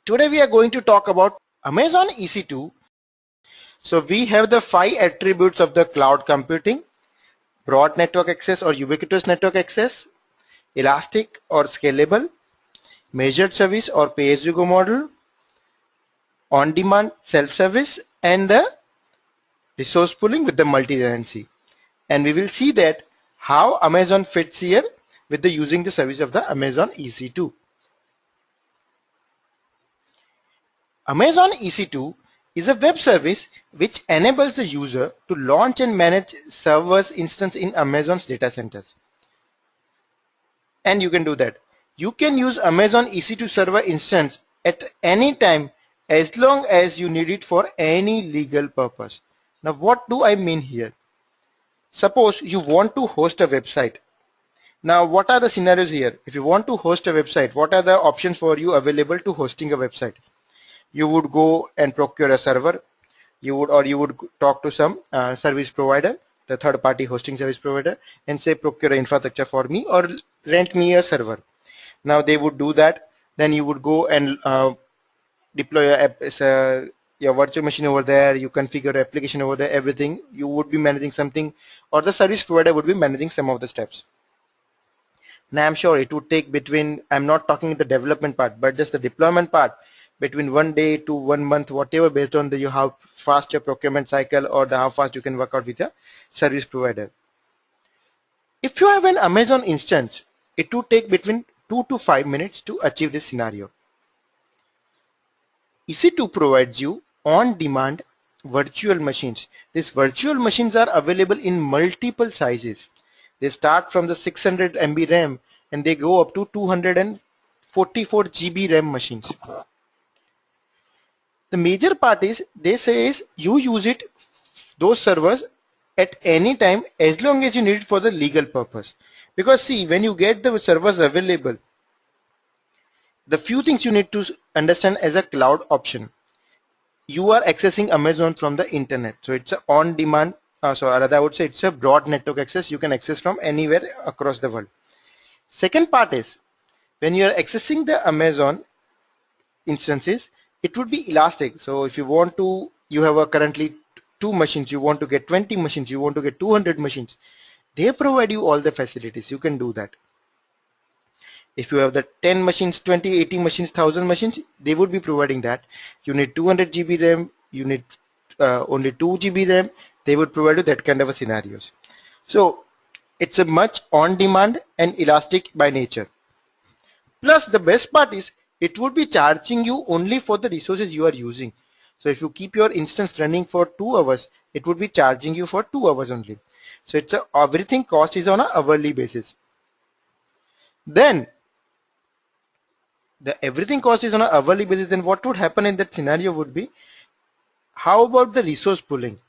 Today we are going to talk about Amazon EC2. So we have the 5 attributes of the cloud computing: broad network access or ubiquitous network access, elastic or scalable, measured service or pay-as-you-go model, on-demand self-service, and the resource pooling with the multi-tenancy. And we will see that how Amazon fits here with the using the service of the Amazon EC2. Amazon EC2 is a web service which enables the user to launch and manage servers instance in Amazon's data centers. And you can do that. You can use Amazon EC2 server instance at any time as long as you need it for any legal purpose. Now what do I mean here? Suppose you want to host a website. Now what are the scenarios here? If you want to host a website, what are the options for you available to hosting a website? You would go and procure a server. You would talk to some service provider, the third-party hosting service provider, and say procure infrastructure for me or rent me a server. Now they would do that. Then you would go and deploy your virtual machine over there. You configure your application over there. Everything you would be managing something, or the service provider would be managing some of the steps. Now I'm sure it would take between, I'm not talking the development part, but just the deployment part, between 1 day to 1 month, whatever, based on the how fast your procurement cycle or how fast you can work out with your service provider. If you have an Amazon instance, it would take between 2 to 5 minutes to achieve this scenario. EC2 provides you on-demand virtual machines. These virtual machines are available in multiple sizes. They start from the 600 MB RAM and they go up to 244 GB RAM machines. The major part is, they say is you use it, those servers, at any time as long as you need it for the legal purpose. Because see, when you get the servers available, the few things you need to understand as a cloud option. You are accessing Amazon from the internet. So it's a on-demand, so rather I would say it's a broad network access. You can access from anywhere across the world. Second part is, when you are accessing the Amazon instances, it would be elastic. So if you want to, you have a currently 2 machines, you want to get 20 machines, you want to get 200 machines, they provide you all the facilities. You can do that. If you have the 10 machines, 20, 80 machines, 1000 machines, they would be providing that. You need 200 GB RAM, you need only 2 GB RAM, they would provide you that kind of a scenarios. So it's a much on demand and elastic by nature. Plus the best part is, it would be charging you only for the resources you are using. So if you keep your instance running for 2 hours, it would be charging you for 2 hours only. So it's everything cost is on an hourly basis. Then the everything cost is on an hourly basis. Then what would happen in that scenario would be, how about the resource pooling?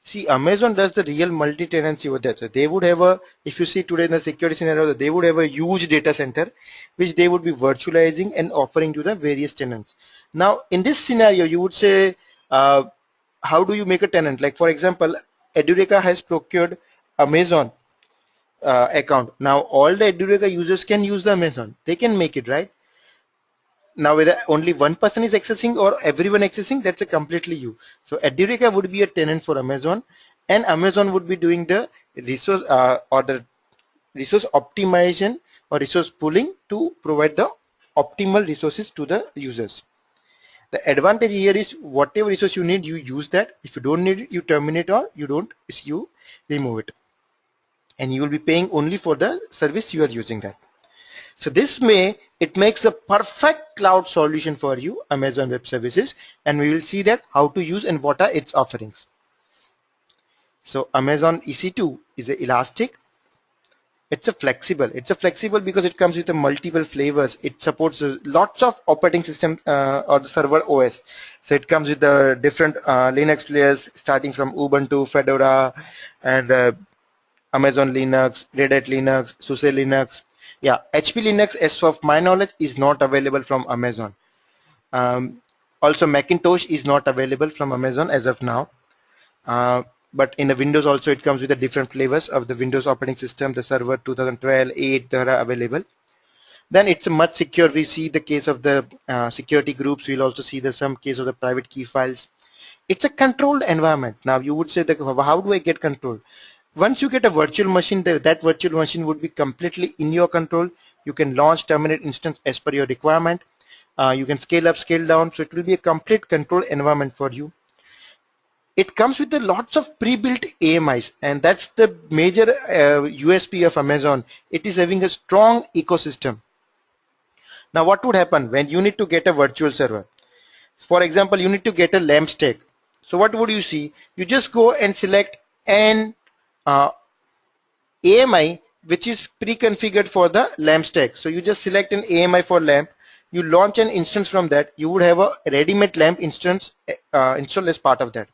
See, Amazon does the real multi-tenancy over there. So they would have a, if you see today in the security scenario, they would have a huge data center which they would be virtualizing and offering to the various tenants. Now in this scenario, you would say, how do you make a tenant? Like for example, Edureka has procured Amazon account. Now all the Edureka users can use the Amazon. They can make it, right? Now whether only one person is accessing or everyone accessing, that's a completely you. So Edureka would be a tenant for Amazon, and Amazon would be doing the resource or the resource optimization or resource pooling to provide the optimal resources to the users. The advantage here is, whatever resource you need, you use that. If you don't need it, you terminate, or you don't, you remove it, and you will be paying only for the service you are using that. So this it makes a perfect cloud solution for you, Amazon Web Services, and we will see that how to use and what are its offerings. So Amazon EC2 is elastic. It's a flexible. It's a flexible because it comes with a multiple flavors. It supports lots of operating system or the server OS. So it comes with the different Linux players, starting from Ubuntu, Fedora, and Amazon Linux, Red Hat Linux, SUSE Linux. Yeah, HP Linux, as of my knowledge, is not available from Amazon. Also Macintosh is not available from Amazon as of now. But in the Windows also, it comes with the different flavors of the Windows operating system. The server 2012, 8, they are available. then it's much secure. We see the case of the security groups. We'll also see the some case of the private key files. It's a controlled environment. Now you would say that how do I get control? Once you get a virtual machine, that virtual machine would be completely in your control. You can launch, terminate instance as per your requirement. You can scale up, scale down, so it will be a complete control environment for you. It comes with lots of pre-built AMIs, and that's the major USP of Amazon. It is having a strong ecosystem. Now what would happen when you need to get a virtual server? For example, you need to get a LAMP stack. So what would you see? You just go and select an AMI which is pre-configured for the LAMP stack. So you just select an AMI for LAMP, you launch an instance from that, you would have a ready-made LAMP instance installed as part of that.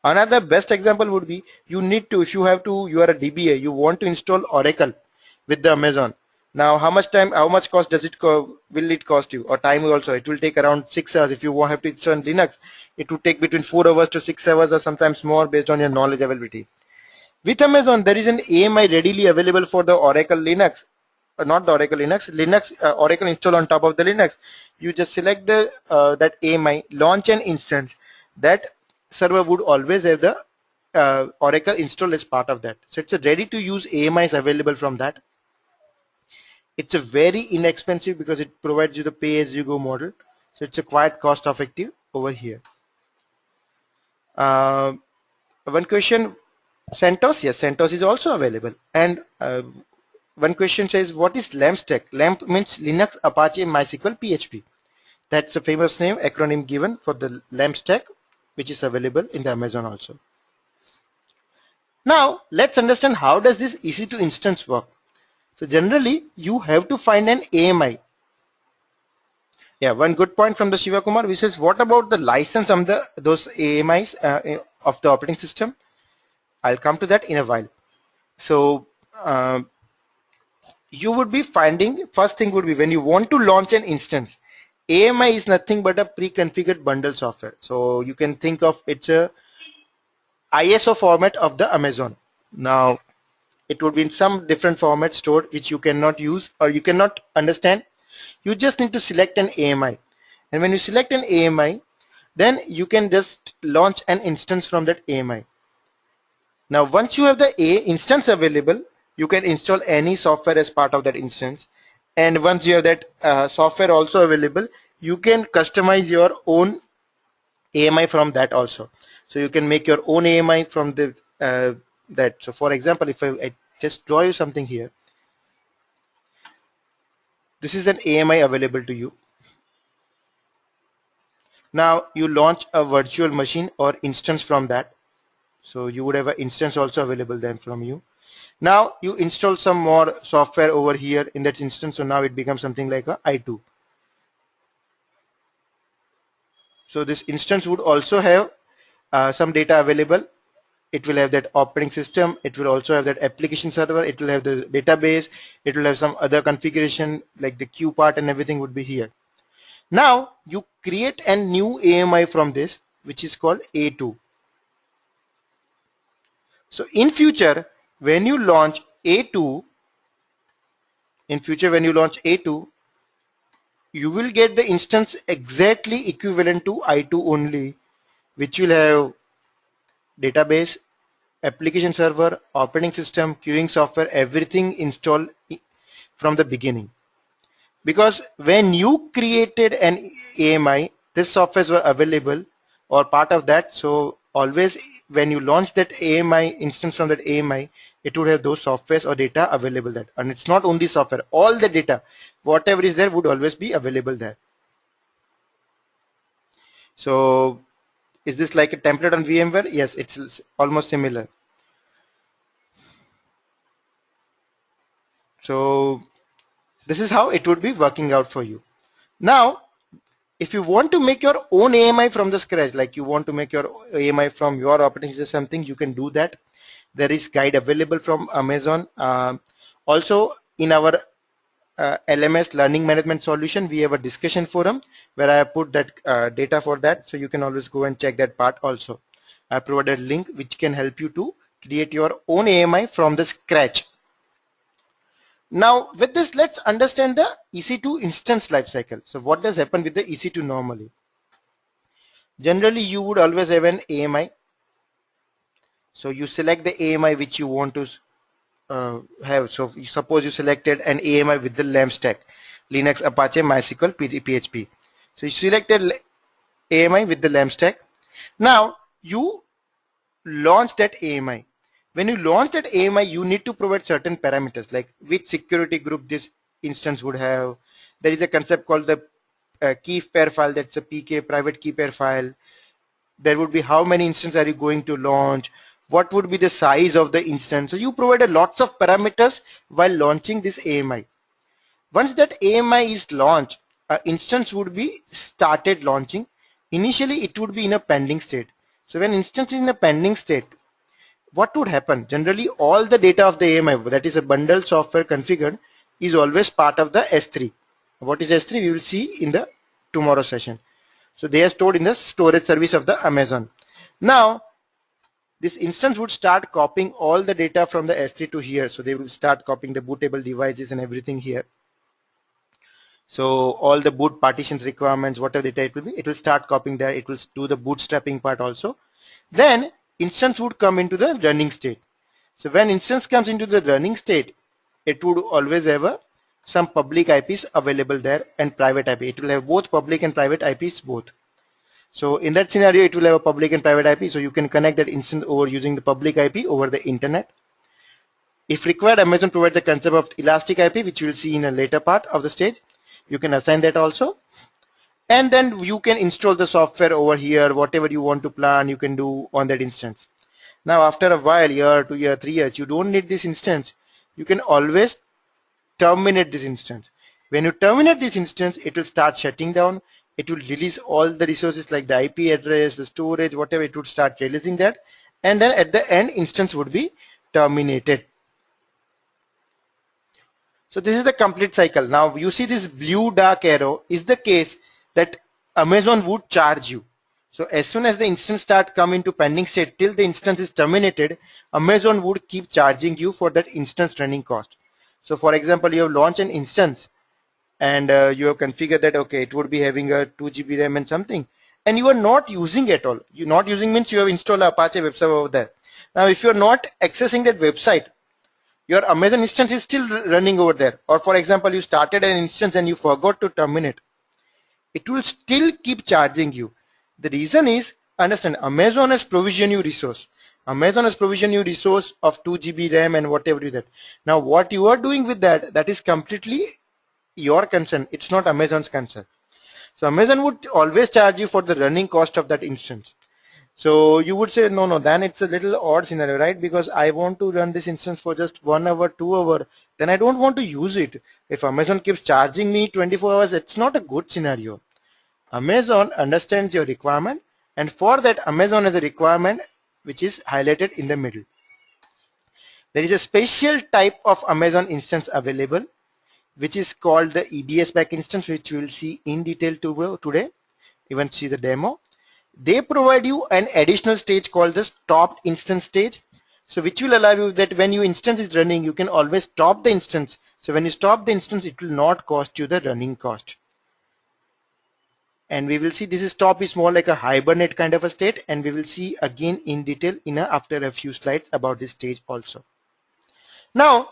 Another best example would be you need to, if you have to, you are a DBA, you want to install Oracle with the Amazon. Now how much time, how much cost does it will it cost you, or time also? It will take around 6 hours. If you have to install Linux, it would take between 4 hours to 6 hours or sometimes more based on your knowledge availability. With Amazon, there is an AMI readily available for the Oracle Linux, not the Oracle Linux, Oracle install on top of the Linux. You just select the that AMI, launch an instance. That server would always have the Oracle install as part of that. So it's a ready to use AMIs available from that. It's a very inexpensive because it provides you the pay as you go model. So it's a quite cost effective over here. One question, CentOS, yes, CentOS is also available. And one question says, what is LAMP stack? LAMP means Linux Apache MySQL PHP. That's a famous name, acronym given for the LAMP stack, which is available in the Amazon also. Now let's understand how does this EC2 instance work. So generally you have to find an AMI. Yeah, one good point from the Shiva Kumar, which says, what about the license on those AMIs of the operating system? I'll come to that in a while. So you would be finding, first thing would be when you want to launch an instance, AMI is nothing but a pre-configured bundle software. So you can think of it's a ISO format of the Amazon. Now it would be in some different format stored which you cannot use or you cannot understand. You just need to select an AMI, and when you select an AMI, then you can just launch an instance from that AMI. Now once you have the instance available, you can install any software as part of that instance, and once you have that software also available, you can customize your own AMI from that also. So you can make your own AMI from the that. So for example, if I just draw you something here, this is an AMI available to you. Now you launch a virtual machine or instance from that. So you would have an instance also available then from you. Now you install some more software over here in that instance. So now it becomes something like a I2. So this instance would also have some data available. It will have that operating system. It will also have that application server. It will have the database. It will have some other configuration like the queue part and everything would be here. Now you create a new AMI from this, which is called A2. So in future, when you launch A2, you will get the instance exactly equivalent to I2 only, which will have database, application server, operating system, queuing software, everything installed from the beginning. Because when you created an AMI, this softwares were available or part of that. So always when you launch that AMI instance from that AMI, it would have those softwares or data available there. And it's not only software, all the data, whatever is there would always be available there. So is this like a template on VMware? Yes, it's almost similar. So this is how it would be working out for you. Now, if you want to make your own AMI from the scratch, like you want to make your AMI from your operating system, something, you can do that. There is guide available from Amazon. Also in our LMS learning management solution, we have a discussion forum where I have put that data for that. So you can always go and check that part also. I provided a link which can help you to create your own AMI from the scratch. Now with this, let's understand the EC2 instance lifecycle. So what does happen with the EC2 normally? Generally you would always have an AMI. So you select the AMI which you want to have. So suppose you selected an AMI with the LAMP stack, Linux, Apache, MySQL, PHP. So you selected AMI with the LAMP stack. Now you launch that AMI. When you launch that AMI, you need to provide certain parameters like which security group this instance would have. There is a concept called the key pair file, that's a PK, private key pair file. There would be how many instances are you going to launch, what would be the size of the instance. So you provide lots of parameters while launching this AMI. Once that AMI is launched, an instance would be started launching. Initially it would be in a pending state. So when instance is in a pending state, what would happen? Generally all the data of the AMI, that is a bundle software configured, is always part of the S3. What is S3? We will see in the tomorrow session. So they are stored in the storage service of the Amazon. Now this instance would start copying all the data from the S3 to here. So they will start copying the bootable devices and everything here. So all the boot partitions requirements, whatever data it will be, it will start copying there. It will do the bootstrapping part also. Then instance would come into the running state. So when instance comes into the running state, it would always have some public IPs available there and private IP. It will have both public and private IPs both. So in that scenario, it will have a public and private IP. So you can connect that instance over using the public IP over the internet. If required, Amazon provides the concept of elastic IP, which we will see in a later part of the stage. You can assign that also. And then you can install the software over here, whatever you want to plan, you can do on that instance. Now after a while, year, 2 years, 3 years, you don't need this instance. You can always terminate this instance. When you terminate this instance, it will start shutting down. It will release all the resources like the IP address, the storage, whatever, it would start releasing that. And then at the end, instance would be terminated. So this is the complete cycle. Now you see this blue dark arrow is the case that Amazon would charge you. So as soon as the instance start come into pending state till the instance is terminated, Amazon would keep charging you for that instance running cost. So for example, you have launched an instance and you have configured that, okay, it would be having a 2 GB RAM and something, and you are not using at all. You not using means you have installed Apache web server over there. Now if you are not accessing that website, your Amazon instance is still running over there. Or for example, you started an instance and you forgot to terminate. It will still keep charging you. The reason is, understand, Amazon has provisioned you resource. Amazon has provisioned you resource of 2 GB RAM and whatever is that. Now what you are doing with that, that is completely your concern. It's not Amazon's concern. So Amazon would always charge you for the running cost of that instance. So you would say, no, then it's a little odd scenario, right? Because I want to run this instance for just 1 hour, 2 hours, then I don't want to use it. If Amazon keeps charging me 24 hours, it's not a good scenario. Amazon understands your requirement, and for that Amazon has a requirement which is highlighted in the middle. There is a special type of Amazon instance available, which is called the EBS back instance, which we will see in detail today, even see the demo. They provide you an additional stage called the stopped instance stage, so which will allow you that when your instance is running, you can always stop the instance. So when you stop the instance, it will not cost you the running cost. And we will see this stop is more like a hibernate kind of a state, and we will see again in detail after a few slides about this stage also. Now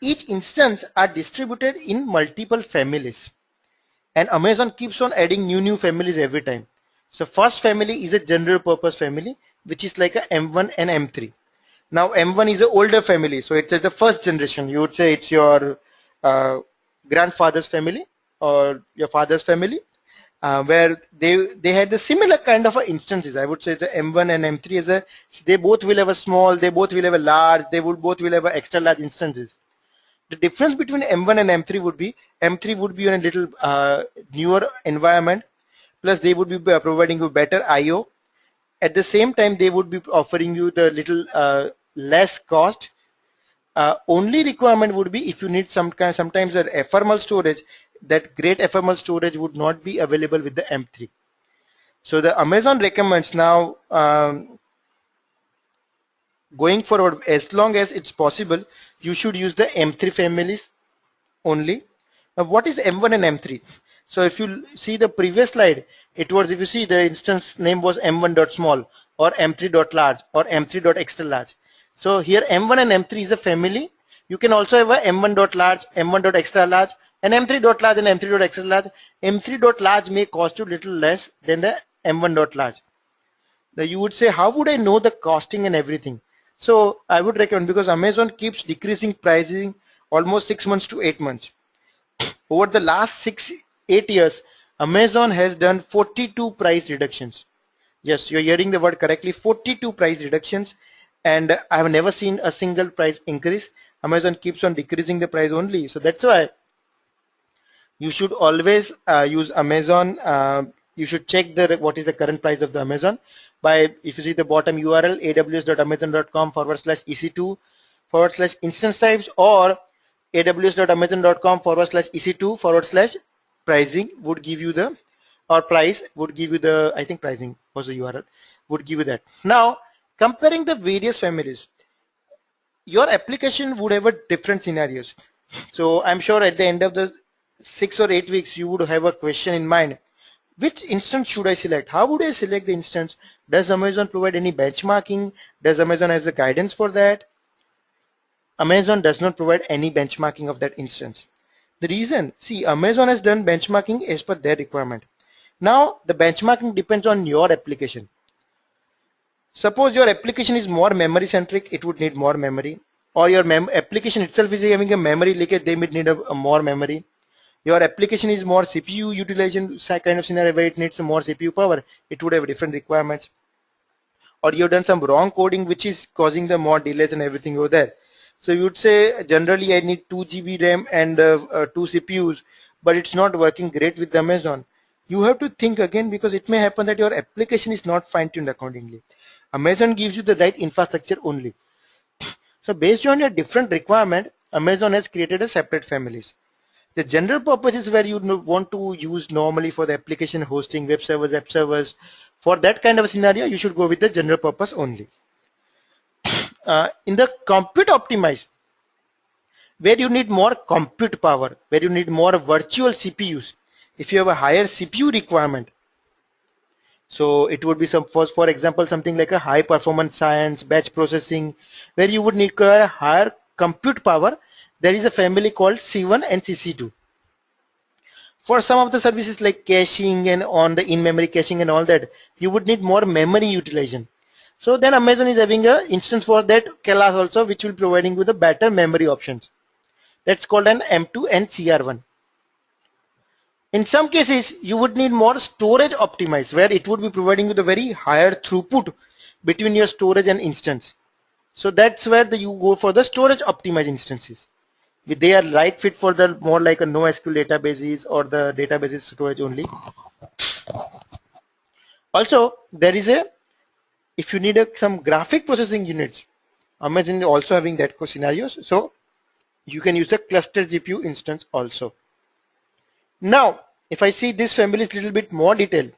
each instance are distributed in multiple families, and Amazon keeps on adding new families every time. So first family is a general purpose family, which is like a M1 and M3. Now M1 is an older family, so it's the first generation. You would say it's your grandfather's family or your father's family, where they had the similar kind of instances. I would say the M1 and M3 they both will have a small, they both will have a large, they would both will have a extra large instances. The difference between M1 and M3 would be M3 would be in a little newer environment, plus they would be providing you better IO. At the same time, they would be offering you the little less cost. Only requirement would be if you need sometimes an ephemeral storage, that great ephemeral storage would not be available with the M3. So the Amazon recommends now going forward, as long as it's possible, you should use the M3 families only. Now what is M1 and M3? So if you see the previous slide, it was, if you see, the instance name was M1.small or M3.large or M3.extra large. So here M1 and M3 is a family. You can also have a M1.large, M1.extra large, and M3.large and M3.extra large. M3.large may cost you little less than the M1.large. Now you would say, how would I know the costing and everything? So I would recommend, because Amazon keeps decreasing pricing almost 6 months to 8 months. Over the last 6-8 years, Amazon has done 42 price reductions. Yes, you're hearing the word correctly, 42 price reductions, and I have never seen a single price increase. Amazon keeps on decreasing the price only. So that's why you should always use Amazon. You should check what is the current price of the Amazon by, if you see the bottom URL, aws.amazon.com/ec2/instance types, or aws.amazon.com/ec2/pricing would give you the, or price would give you the, I think pricing was the URL, would give you that. Now comparing the various families, your application would have a different scenarios. So I'm sure at the end of the 6 or 8 weeks you would have a question in mind. Which instance should I select? How would I select the instance? Does Amazon provide any benchmarking? Does Amazon has a guidance for that? Amazon does not provide any benchmarking of that instance. The reason, see, Amazon has done benchmarking as per their requirement. Now the benchmarking depends on your application. Suppose your application is more memory centric, it would need more memory, or your application itself is having a memory leakage, they may need a more memory. Your application is more CPU utilization kind of scenario where it needs more CPU power, it would have different requirements. Or you've done some wrong coding which is causing the more delays and everything over there. So you would say generally I need 2 GB RAM and 2 CPUs, but it's not working great with Amazon. You have to think again, because it may happen that your application is not fine-tuned accordingly. Amazon gives you the right infrastructure only. So based on your different requirement, Amazon has created a separate families. The general purpose is where you want to use normally for the application hosting, web servers, app servers. For that kind of a scenario, you should go with the general purpose only. In the compute optimized, where you need more compute power, where you need more virtual CPUs, if you have a higher CPU requirement, so it would be some, for example, something like a high performance science, batch processing, where you would need a higher compute power. There is a family called C1 and CC2. For some of the services like caching and on the in-memory caching and all that, you would need more memory utilization. So then Amazon is having an instance for that class also, which will providing you the better memory options. That's called an M2 and CR1. In some cases, you would need more storage optimized, where it would be providing you the very higher throughput between your storage and instance. So that's where you go for the storage optimized instances. They are right fit for the more like a NoSQL databases or the databases storage only. Also, there is a, if you need some graphic processing units, Amazon is also having that scenarios. So you can use the cluster GPU instance also. Now, if I see this family is little bit more detailed.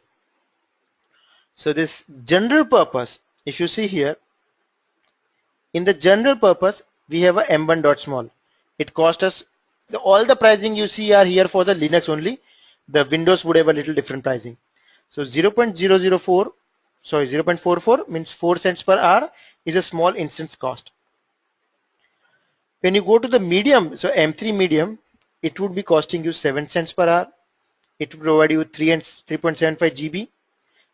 So this general purpose, if you see here, in the general purpose, we have a M1.small. It cost us, all the pricing you see are here for the Linux only. The Windows would have a little different pricing. So 0.44 means 4 cents per hour is a small instance cost. When you go to the medium, so M3 medium, it would be costing you 7 cents per hour. It will provide you 3.75 GB.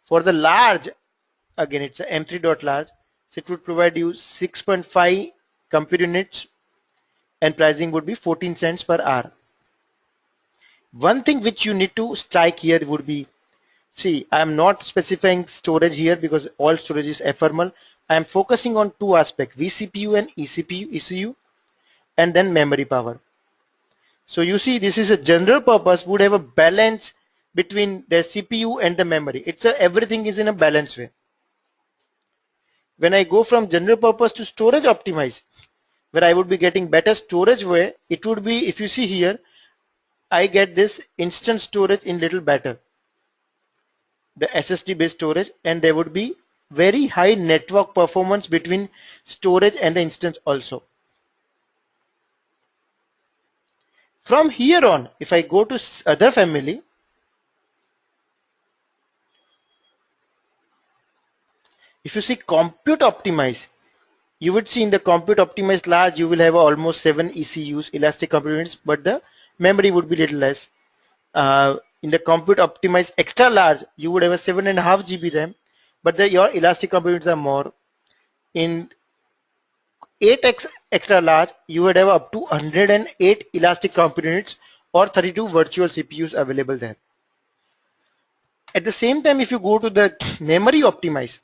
For the large, again it's a M3.large, so it would provide you 6.5 compute units, and pricing would be 14 cents per hour. One thing which you need to strike here would be, see, I am not specifying storage here because all storage is ephemeral. I am focusing on two aspects, vCPU and ECU, and then memory power. So you see, this is a general purpose, would have a balance between the CPU and the memory. It's everything is in a balanced way. When I go from general purpose to storage optimized, where I would be getting better storage way, it would be, if you see here, I get this instant storage in little better, the SSD based storage, and there would be very high network performance between storage and the instance also. From here on, if I go to other family, if you see compute optimize, you would see in the compute optimized large you will have almost 7 ECUs, elastic compute units, but the memory would be little less. In the compute optimized extra large, you would have a 7.5 GB RAM, but your elastic compute units are more. In 8x extra large, you would have up to 108 elastic compute units or 32 virtual CPUs available there. At the same time, if you go to the memory optimize,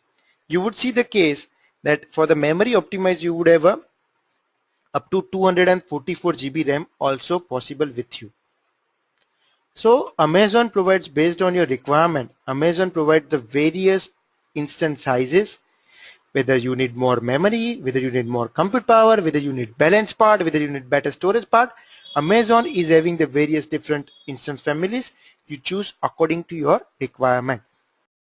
you would see the case that for the memory optimize you would have up to 244 GB RAM also possible with you. So Amazon provides, based on your requirement, Amazon provides the various instance sizes, whether you need more memory, whether you need more compute power, whether you need balance part, whether you need better storage part. Amazon is having the various different instance families. You choose according to your requirement.